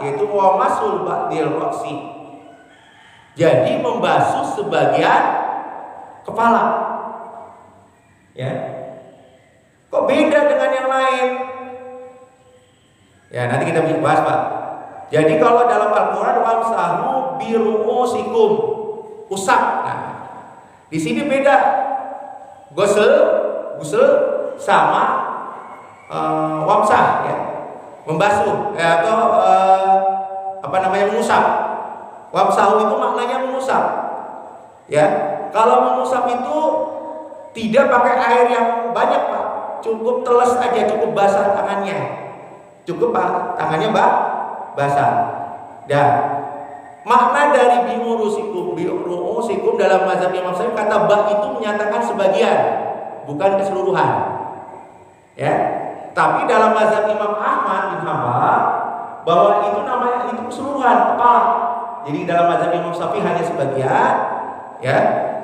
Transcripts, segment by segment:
yaitu wamasul ba'dil ra'si. Jadi membasuh sebagian kepala. Ya. Kok beda dengan yang lain? Ya, nanti kita bahas, Pak. Jadi kalau dalam Al-Qur'an wamsahu biru'usikum, usap. Nah, di sini beda. Gusel sama wamsah, ya. Membasuh atau mengusap. Wamsahu itu maknanya mengusap. Ya. Kalau mengusap itu tidak pakai air yang banyak, Pak. Cukup teles aja, cukup basah tangannya. Cukup, Pak, tangannya basah. Dan makna dari biru'usikum dalam mazhab Imam Syafi'i, kata ba itu menyatakan sebagian, bukan keseluruhan. Ya. Tapi dalam mazhab Imam Ahmad bin Hanbal bahwa itu namanya itu keseluruhan kepala. Jadi dalam mazhab Imam Syafi'i hanya sebagian, ya.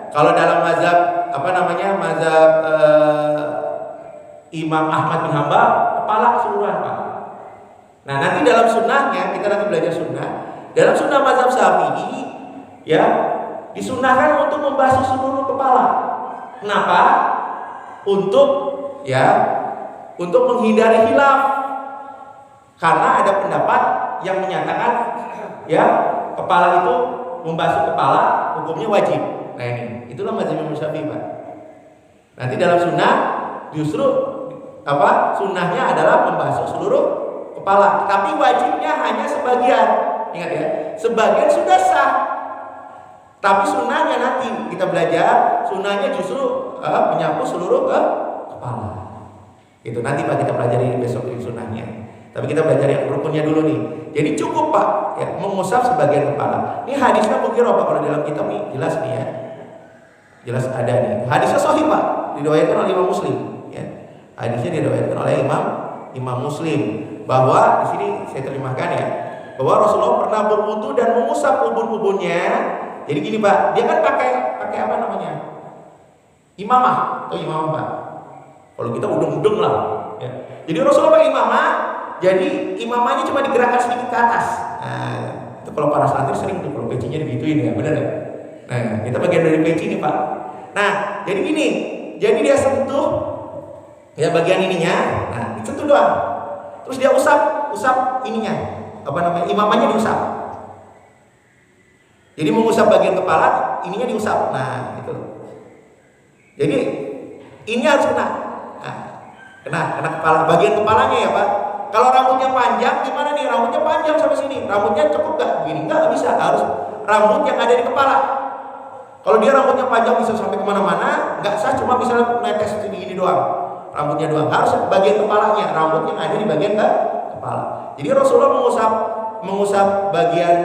Kalau dalam mazhab mazhab Imam Ahmad bin Hanbal kepala keseluruhan, Pak. Nah, nanti dalam sunnahnya, kita nanti belajar sunnah. Dalam sunnah mazhab Syafi'i, ya, disunnahkan untuk membasuh seluruh kepala. Kenapa? Untuk menghindari khilaf. Karena ada pendapat yang menyatakan, ya, kepala itu membasuh kepala hukumnya wajib. Nah, itulah mazhab Imam Syafi'i, Pak. Nanti dalam sunnah justru sunnahnya adalah membasuh seluruh kepala, tapi wajibnya hanya sebagian. Ingat ya, sebagian sudah sah. Tapi sunnahnya nanti kita belajar, sunnahnya justru menyapu seluruh kepala. Itu nanti, Pak, kita pelajari besok di sunnahnya. Tapi kita belajar yang rukunnya dulu nih. Jadi cukup, Pak, ya, mengusap sebagian kepala. Ini hadisnya Mughirah, Pak, kalau dalam kitab nih jelas nih, ya. Jelas ada nih. Hadisnya sahih, Pak, diriwayatkan oleh Imam Muslim, ya. Hadisnya diriwayatkan oleh Imam Muslim, bahwa di sini saya terjemahkan, ya, bahwa Rasulullah pernah berwudu dan mengusap ubun-ubunnya. Jadi gini, Pak, dia kan pakai apa namanya? Imamah atau imamah, Pak. Kalau kita udeng-udeng lah, ya. Jadi Rasulullah pakai imamah, jadi imamahnya cuma digerakkan sedikit ke atas. Nah, itu kalau para santri sering tuh kalau pecinya digituin, ya, benar ya? Nah, kita bagian dari peci nih, Pak. Nah, jadi gini, jadi dia sentuh, ya, bagian ininya, nah, disentuh doang. Terus dia usap ininya, imamahnya diusap. Jadi mengusap bagian kepala, ininya diusap. Nah, itu. Jadi ini harus kena kepala, bagian kepalanya, ya, Pak. Kalau rambutnya panjang gimana nih? Rambutnya panjang sampai sini, rambutnya cukup gak? Begini nggak bisa, harus rambut yang ada di kepala. Kalau dia rambutnya panjang bisa sampai kemana-mana, nggak sah, cuma bisa netes segini doang, rambutnya doang. Harus bagian kepalanya, rambut yang ada di bagian kepala. Jadi Rasulullah mengusap bagian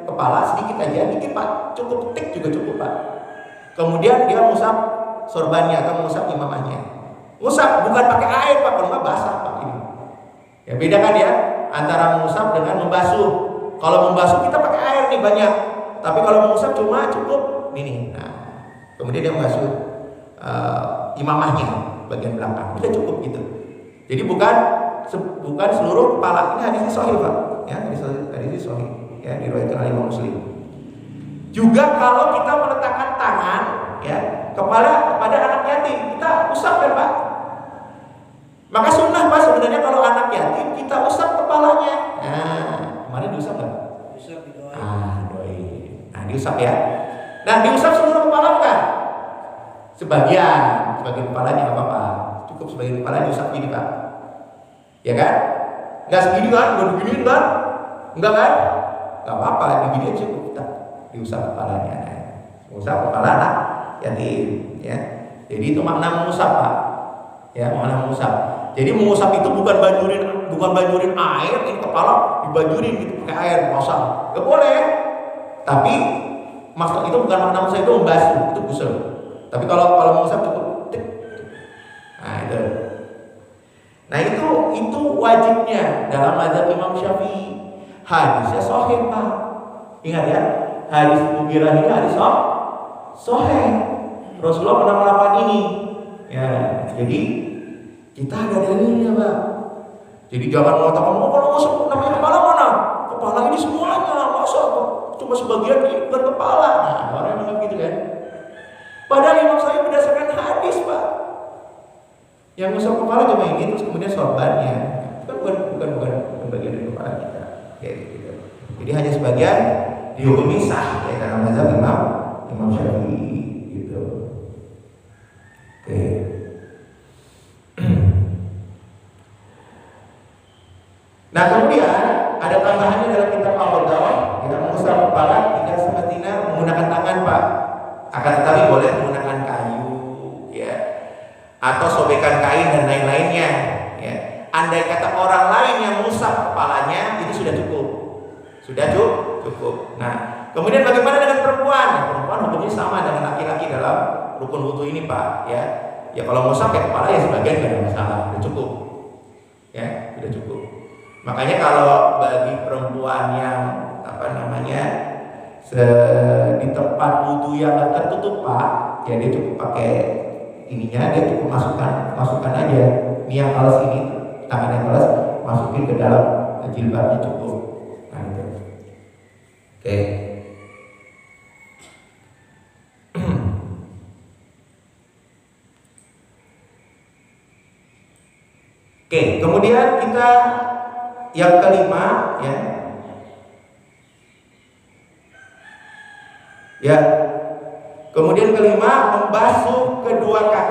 kepala sedikit aja, dikit, Pak, cukup tik juga cukup, Pak. Kemudian dia mengusap sorbannya atau mengusap imamahnya. Ngusap bukan pakai air, Pak, kalau nggak basah, Pak, ini. Ya, beda kan, ya, antara mengusap dengan membasuh. Kalau membasuh kita pakai air nih banyak, tapi kalau mengusap cuma cukup ini. Nah, kemudian dia membasuh imamahnya bagian belakang, udah cukup gitu. Jadi bukan seluruh kepala. Ini hadisnya sahih, Pak, ya, hadisnya sahih, ya, diriwayatkan oleh Imam Muslim. Juga kalau kita meletakkan tangan, ya, kepada anak yatim, kita usap kan, Pak. Maka sunnah, Pak, sebenarnya kalau anak yatim kita usap kepalanya. Nah, kemarin diusap nggak? Usap, didoain. Doain. Nah, diusap, ya. Nah, diusap seluruh kepala bukan? Sebagian kepalanya nggak apa-apa. Cukup sebagian kepala diusap gini, Pak. Ya kan? Nggak segini kan? Nggak begini kan? Enggak kan? Nggak apa-apa, begini aja cukup. Diusap kepalanya. Usap kepala anak yatim, ya. Jadi itu makna mengusap, Pak. Ya, makna mengusap. Jadi mengusap itu bukan banjurin air di kepala, dibanjurin gitu pakai air pasang. Enggak boleh. Tapi maksud itu bukan makna mengusap, itu membasuh, itu gusel. Tapi kalau mengusap cukup tik. Nah, itu wajibnya dalam mazhab Imam Syafi'i. Hadisnya sahih, Pak. Ingat, ya. Hadis Mughirah ini hadis sahih. Rasulullah pernah melakukan ini. Ya, jadi kita ada dalilnya, Pak. Jadi jangan mengatakan, kalau masuk namanya kepala mana? cuma sebagian ini bukan kepala. Nah, ada orang yang menganggap gitu kan. Padahal imam saya berdasarkan hadis, Pak. Yang ngusap kepala cuma ini, terus kemudian sorbannya. Itu kan bukan bagian dari kepala kita. Kayak gitu. Jadi hanya sebagian dihukumi sah ya, karena mazhab Imam Syafi'i gitu. Oke. Nah, kemudian ada tambahannya dalam kitab Al-Qadar, kita mengusap kepala tidak semestinya menggunakan tangan, Pak. Akan tetapi boleh menggunakan kayu, ya, atau sobekan kain dan lain-lainnya. Ya. Andai kata orang lain yang mengusap kepalanya, itu sudah cukup, cukup. Nah, kemudian bagaimana dengan perempuan? Ya, perempuan hukumnya sama dengan laki-laki dalam rukun wudu ini, Pak. Ya kalau mengusap ya kepala ya sebagian tidak ada masalah, sudah cukup. Ya, sudah cukup. Makanya kalau bagi perempuan yang di tempat wudhu yang nggak tertutup, Pak, ya dia cukup pakai ininya, dia cukup masukkan aja ini yang alas ini, tangan yang alas masukin ke dalam jilbabnya cukup. Nah, itu. Oke. Oke, kemudian kita yang kelima, ya. Kemudian kelima, membasuh kedua kaki.